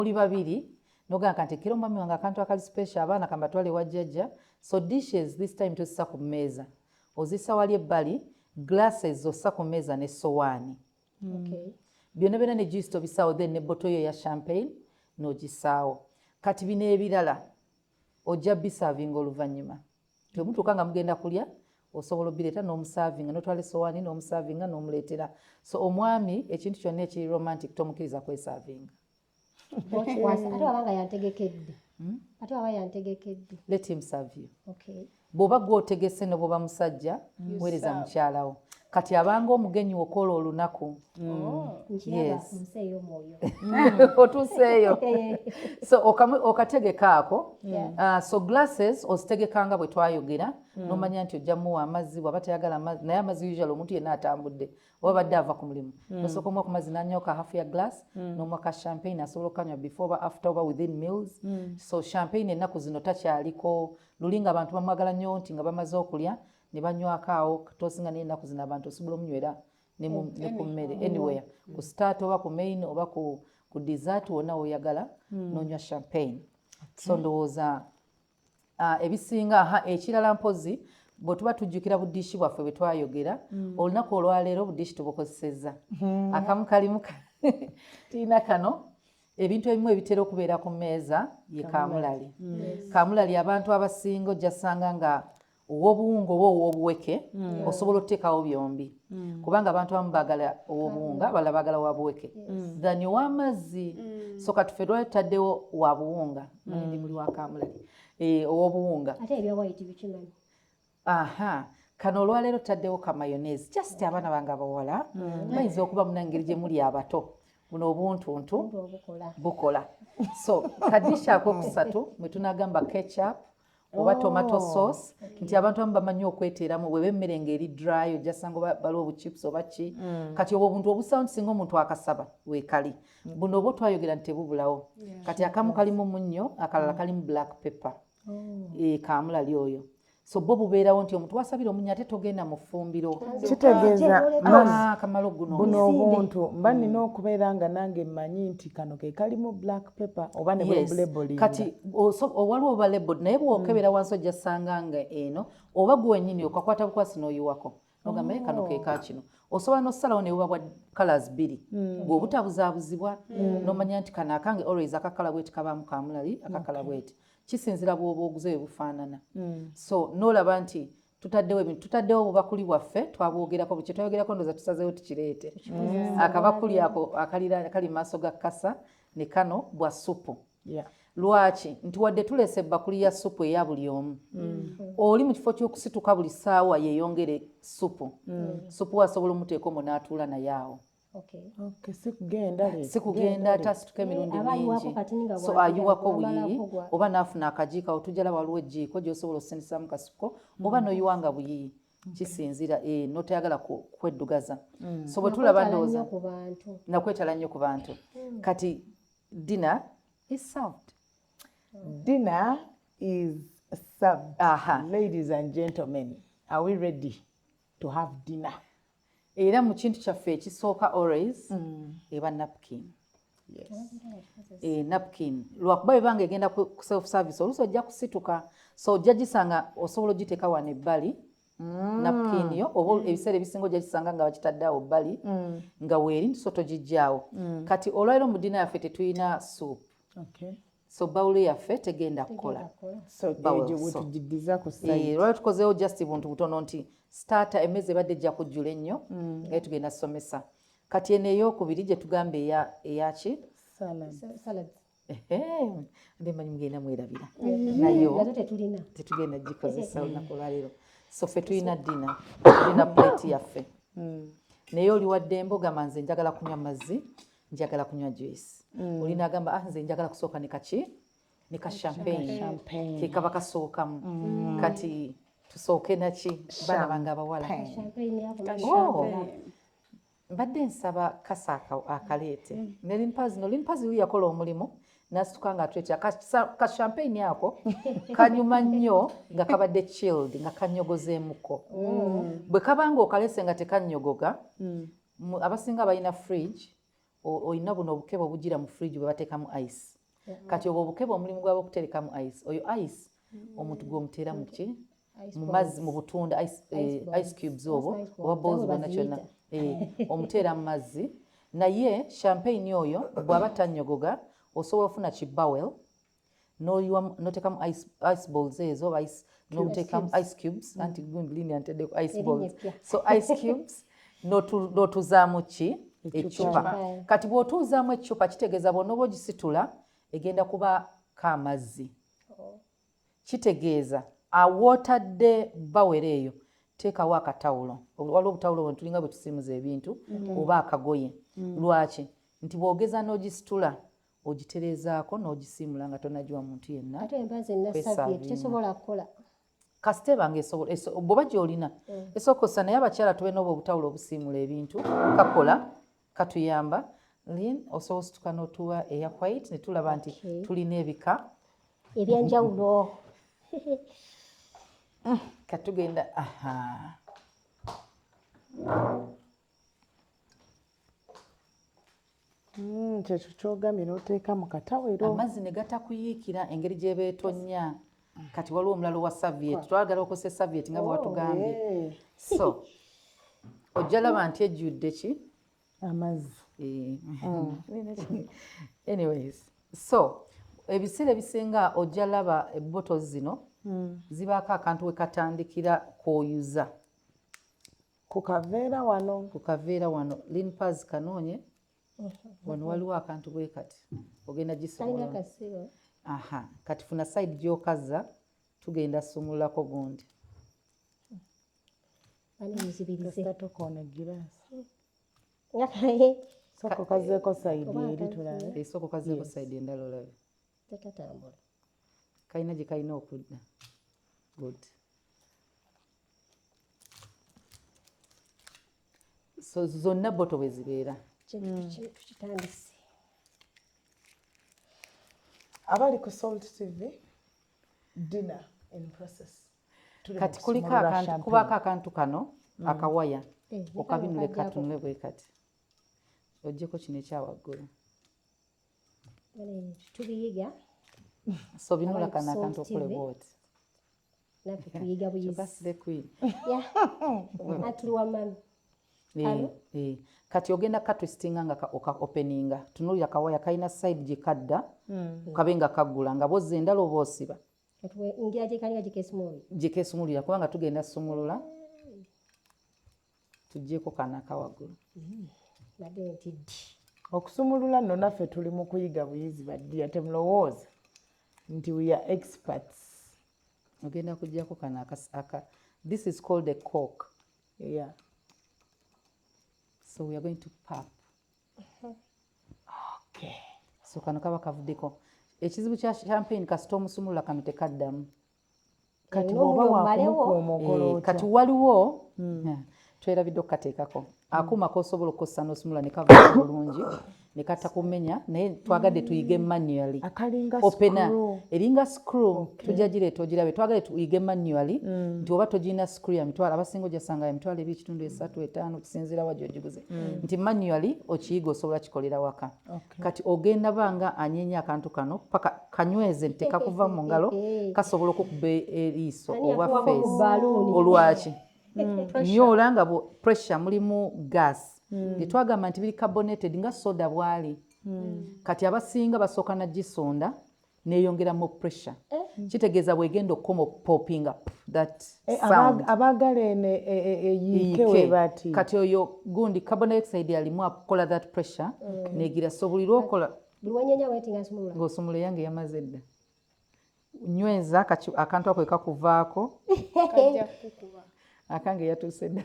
oli babiri nogamba nti kiro mami wange akantu akali special abaana kambatwale wajjajja so dishes this time tosisa ku mmeeza ozisa wali ebbali glasses ossa ku mmeeza ne sowaani byonna byonna ne juice tobisaawo then ne botto yo ya champagne n'ogisaawo kati bino ebirala ojja bisaavinga oluvannyuma temutuuka nga mugenda kulya osobola obireeta n'omusaavinga n'otwala esowaani n'omusaavinga n'omuleetera so omwami ekintu kyonna ekiri romantic tomukiriza kwesaavinga ate wabanga yantegekedde ate waba yantegekedde let him serve you bw'oba gw'otegese ne bw'oba musajja weereza mukyalawo kati abanga omugenyi okola olunaku otuuseeyo so okategeka ako so glasses ozitegekanga bwe twayogera nomanya nti ojja muwa amazzi bw'aba tayagala amazzi naye amazzi usually omuntu yenna atambudde oba badde ava ku mulimu osooka omuwa ku mazzi n'anyooka half ya glass n'omuwa ka champagne asobola okukanywa before oba after oba within meals so champagne ennaku zino takyaliko luli nga abantu bamwagala nnyo nti nga bamaze okulya ne banywako awo tosinga naye ennaku zino abantu osobola omunywera ne ku mmere anywhere ku start oba ku main oba ku dessert wonna woyagala n'onywa champagne so ndowooza ebisinga ekirala mpozi bwe tuba tujjukira buddishi bwaffe bwe twayogera olunaku olwaleero buddishi tubukozesezza akamu kalimu tiina kano ebintu ebimu ebitera okubeera ku mmeeza ye kaamulali kaamulali abantu abasinga ojja ssanga nga ow'obuwunga oba ow'obuweke osobola okuteekawo byombi kubanga abantu abamu baagala ow'obuwunga abalala baagala wabuweke then ow'amazzi so kati ffe lwali tutaddewo wabuwunga ndi muli wa kaamulali ow'obuwunga ate ebyawayiti bikimanyi kano olwaleero tutaddewo ka mayonnaise just abaana bange abawala bayinza okuba munangeri gye muli abato buno obuntuntu bukola so kadisha akokusatu mwe tunagamba ketchup oba tomato sauce nti abantu abamu bamanyi okweteeramu bwe bemmere ng'eri dry ojja sanga baliwo obuchips oba ki kati obwo obuntu obusawo nti singa omuntu akasaba weekali buno oba twayogera nti tebubulawo kati akamu kalimu munnyo akalala kalimu black pepper kaamulali oyo so bo bubeerawo nti omuntu wasabira omunnyo ate togenda mu ffumbiro kitegeeza kamala oguno buno obuntu mba nina okubeera nga nange mmanyi nti kano ke kalimu black pepper oba ne bwebulebolinga kati waliwo oba label naye bw'okebera wansi ojja ssanga nga eno oba gwe wennyini okakwata bukwasi n'oyiwako nogamba naye kano ke ka kino osobola n'ossalawo ne buba bwa colors bbiri bw'obutabuzaabuzibwa n'omanya nti kano akange always akakala bweti kabaamu kaamulali akakala bweti kisinzira bw'oba oguze bwe bufaanana so n'olaba nti tutaddewo obubakuli bwaffe twabwogerako bukye twayogerako ndoza tusazeewo tukireete akabakuli ako kali mu maaso ga kasa ne kano bwa supu lwaki nti wadde tuleese ebbakuli ya supu eya buli omu oli mu kifo ky'okusituka buli ssaawa yeeyongere supu supu asobola omuteeka omwo n'atuula naye awo sikugenda tasituka emirundi mingi so ayiwako buyiyi oba naafuna akajiiko awo tujjala waliwo ejjiiko gy'osobola osindisaamu kasiko oba n'oyiwanga buyiyi kisinzira n'otayagala kweddugaza so bwe tulaba ndowooza nakwetala nnyo ku bantu kati dinner is served. Dinner is served. Ladies and gentlemen, are we ready to have dinner? Era mu kintu kyaffe ekisooka always eba napkin. Napkin lwakuba ebanga egenda ku self service oluusi ojja kusituka so ojja gisanga osobola ogiteeka wano ebbali napkin yo oba ebiseera ebisinga ojja gisanga nga bakitadde awo bbali nga weeri so togijjaawo kati olwaliro mu dina yaffe tetulina soup so bawulo yaffe tegenda kukola lwali tukozeewo just buntu butono nti starter emmeeza ebadde ejja kujjula ennyo naye tugenda somesa kati eno ey'okubiri gye tugamba eyaki ndemanyi mugenda mwerabira nayo tetugenda gikozesa olunaku olwaleero so ffe tulina tulina plate yaffe naye oli wadde emboga nze njagala kunywa mazzi njagala kunywa juice olina agamba nze njagala kusooka ne kaki ne ka champagne kekaba kasookamu kati tusooke naki baana bange abawala mbadde nsaba kasa akaleete ne limpazi uli yakola omulimu nasituka nga atwetya ka champagne ako kanyuma nnyo nga kabadde chilled nga kanyogozeemuko bwe kabanga okaleese nga tekannyogoga abasinga balina fridge olina buno obukebe obugira mu fridge bwe bateekamu ice kati obwo obukebe omulimu gwabo okutereka mu ice oyo ice omuntu gw'omuteera mu ki mu mazzi mu butunda ice cubes oba balls bonna kyonna omuteera mu mazzi naye champagne oyo bw'aba tannyogoga osobola ofuna ki bowel n'oteekamu ice balls ezo oba n'oteekamu ice cubes anti gwimbilini anteddeko ice balls so ice cubes n'otuzaamu ki eccupa kati bw'otuuzaamu eccupa kitegeeza bwonna oba ogisitula egenda kubaako amazzi kitegeeza awootadde bawera eyo teekawo akatawulo waliwo obutawulo bwe tulinga bwe tusimuza ebintu oba akagoye lwaki nti bw'ogeza n'ogisitula ogitereezaako n'ogisiimula nga tonagiwa muntu yenna ate embazi ennasabyeti tesobola kukola kasite bange esobola bw'oba gy'olina esooka ossa naye abakyala tubeena oba obutawulo obusiimula ebintu kakola katuyamba osobola osituka n'otuwa eya white ne tulaba nti tulina ebika ebyenjawulo katugenda kyekyo kyogambye n'oteeka mu katawero amazzi ne gatakuyiikira engeri gye beetonya kati waliwo omulala owa saviet twagala okozesa saviet nga bwe watugambye so ojja laba nti ejjudde ki amazzi anyways so ebiseera ebisinga ojja laba ebboto zino zibaako akantu we katandikira kwoyuza ku kaveera wano linpas kanoonye wano waliwo akantu bwe kati ogenda gisobola kati funa side gy'okaza tugenda sumululako gundi tokoona egiraasi soko kazeeko sayidi eri tulabe esoko kazeeko sayidi endala olabe tekatambula kalina gye kalina okudda good so zonna boto bwe zibeera tukitandise abali ku Salt TV dinner in process kati kubaako akantu kano akawaya okabinule katunule bwe kati ojjeko kino ekyawaggulu tubiyiga so binula kana akantu okole bwoti naffe tuyiga buyisire queen atuluwa mami kati ogenda katwistinga nga openinga tunulira kawaya kalina side gye kadda kabe nga kaggula nga bozza endala oba osiba ngira gyekalinga gyekesumulira kubanga tugenda sumulula tuggyeko kana akawaggulu badde ntiddi okusumulula nno naffe tuli mu kuyiga buyizi baddiya temulowooza nti we are experts ogenda kuggyako kana this is called a cork so we are going to pop okay so kano kaba kavuddeko ekizibu kya champagne kasita omusumulula kano tekaddamu kati oba wakumukuuma okoloota kati waliwo twerabidde okukateekako akuuma kosobola okukozesa n'osumula ne kava bulungi ne katakumenya naye twagadde tuyige manually opena eringa screw tujja gireeta ogirabe twagadde tuyige manually nti oba togirina screw ya mitwalo abasinga ojasanga ya mitwalo 2.3 5 kusinziira wa gyogiguze nti manually okiyiga osobola kikolera waka kati ogenda banga anyenya akantu kano paka kanyweze tekakuva mu ngalo kasobola okukuba eriiso oba face olwaki nyola nga pressure mulimu gas twagamba nti biri carbonated nga soda bwali kati abasinga basooka na gisonda neyongera mu pressure kitegeeza bwegenda okukoma popping up that sound abagala ene eyiike we bati kati oyo gundi carbon dioxide alimu akola that pressure negira so buli lwokola luwenyenya wetinga sumulula ng'osumula yange yamaze dda nyweza akantu ako ekakuvaako kajja kukuba akange yatuuse dda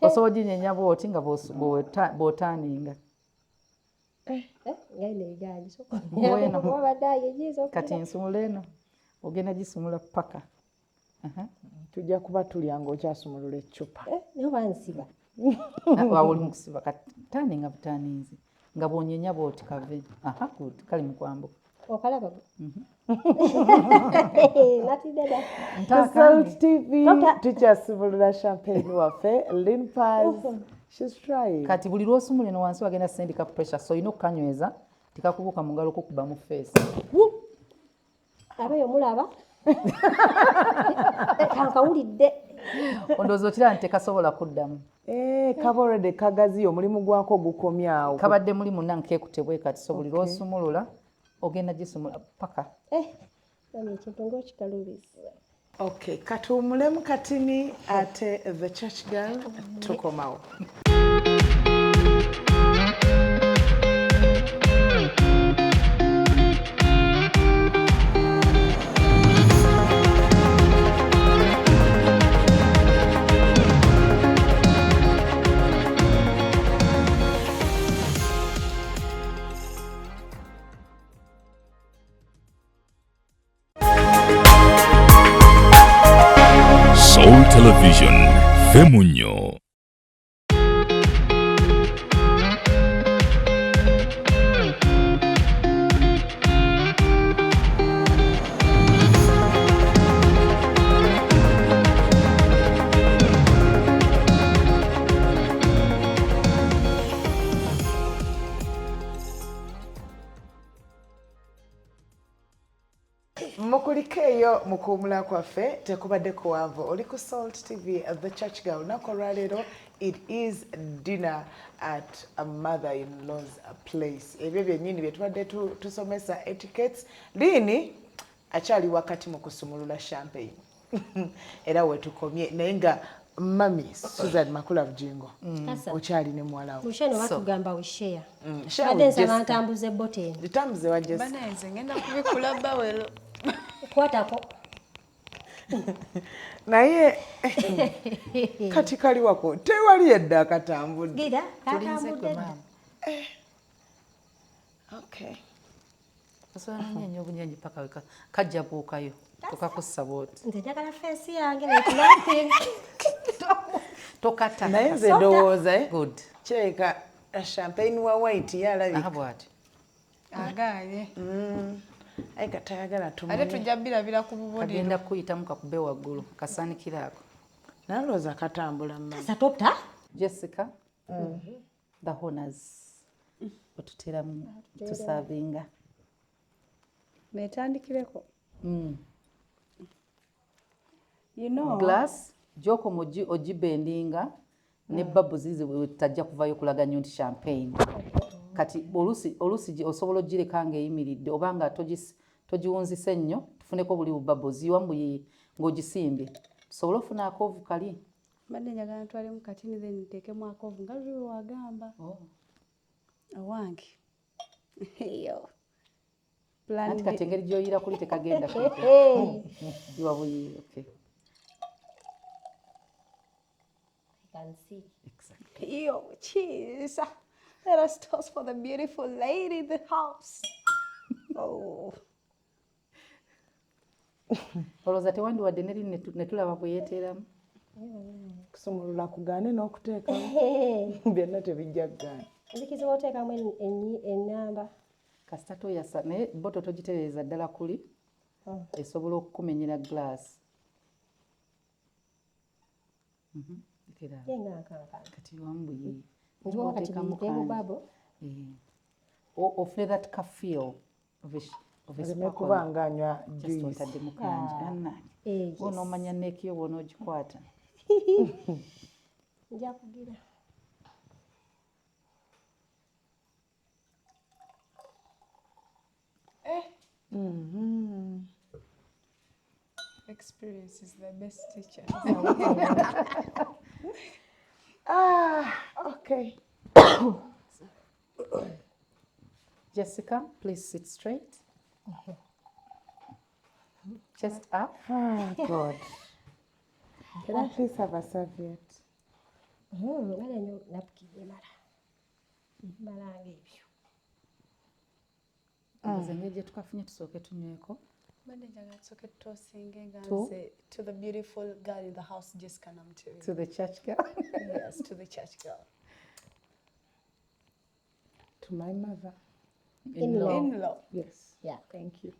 osobola oginyenya bwoti nga bw'otaaninga kati nsumula eno ogenda gisumula paka tujja kuba tulya ng'okyasumulula eccupa naye bansiba wawuli mu kusiba kataaninga butaaninzi nga bw'onyenya bwoti kave kali mu kwambuka okalaba Salt TV tukyasumulula champagne waffe Linpaz she's trying kati buli lwosumula eno wansi wagenda sendika pressure so olina okukanyweza tikakubuuka mu ngalo kukuba mu feesi. Abeyo mulaba kankawulidde Ondowooza okiraba nti tekasobola kuddamu. Kaba already kagaziyo omulimu gwako gukomyawo. Kabadde mulimu nange keekutebwe kati so buli lw'osumulula ogenda gisumula paka. mami ekintu ng'okikaluubizza. Okay, katuwumulemu katini ate the church girl tukomawo. Soul Television, Femunyo. Mukuliko eyo mu kuwumula kwaffe tekubadde kuwanvu. Oli ku Salt TV, the church girl. Lunaku olwaleero it is dinner at a mother-in-law's place. Ebyo byennyini bye tubadde tusomesa etiquettes. Liini akyali wakati mu kusumulula champagne. Era wetukomye naye nga mami Susan Makula Bujingo okyali ne muwala wo. Mushano batugamba we share. Share Badde with nsaba Jessica. ntambuze bote. Litambuze wa Jessica. Bana nze ngenda kubikula bawelo. Kwatako. Naye kati kali wako tewali yedda akatambudde. Gira Tulinze katambudde. gwe maama. Okay. Osobola n'onnyanyi obunyanyi paka weka kajja buukayo tokakussa bwoti. Nze njagala fensi yange nekulamping. Tokata. Naye nze ndowooza Good. kirabika champagne wa white yalabika. Aha bw'ati. Agaanye. Ayi katayagala Ate tumunye. tujja birabira ku bubonero. Kagenda kuyitamu kakube waggulu kasaanikira ako. Nalowooza katambula mama. Satopta. Jessica, the honors. Otuteramu tusavinga. Netandikireko. You know. Glass, joko ogibendinga ne bubbles zizi tajja kuvayo kulaga nnyo nti champagne. Kati olusi osobola ogireka ng'eyimiridde oba nga togiwunzise nnyo tufuneko buli bubbles yiwambuye ng'ogisimbye. Tusobole ofuna akoovu kali. Mbadde njagala ntwalemu katini then nteekemu akoovu nga luli wagamba. Owange. Yo. Anti kati engeri gy'oyira kuli tekagenda iwa buyiire. Okay. Can see. Yo, cheese. Let us toast for the beautiful lady in the house. Oh. Olowooza tewandiwadde neri ne tulaba bwe yeeteeramu. Kusumulula kugaane n'okuteekamu. Byonna tebijja kugaana. Nzikiza oteekamu ennamba. Kasita toyasa naye boto togitereeza ddala kuli esobola okukumenyera glass. Yenga nkanka. Kati wambuye. Njiwa kati biyitemu babo. Ofune that ka feel of a Oleme kuba ng'anywa just juice. otadde mu kanja. Annange. Onoomanya neekiyo bw'ona ogikwata. Nja kugira. Experience is the best teacher. Okay. Jessica, please sit straight. Chest up. God. Can I please have a serviette? Ngale nyo napkin emala. Malanga ebyo. Nze engeri gye tukafunye tusooke tunyweko. Mbadde njagala tusooke tutoosinge nga To? nze to the beautiful girl in the house, Jessica Namtewi. To the church girl. Yes, to the church girl. To my mother. In-law. In-law. Yes. Yeah. Thank you.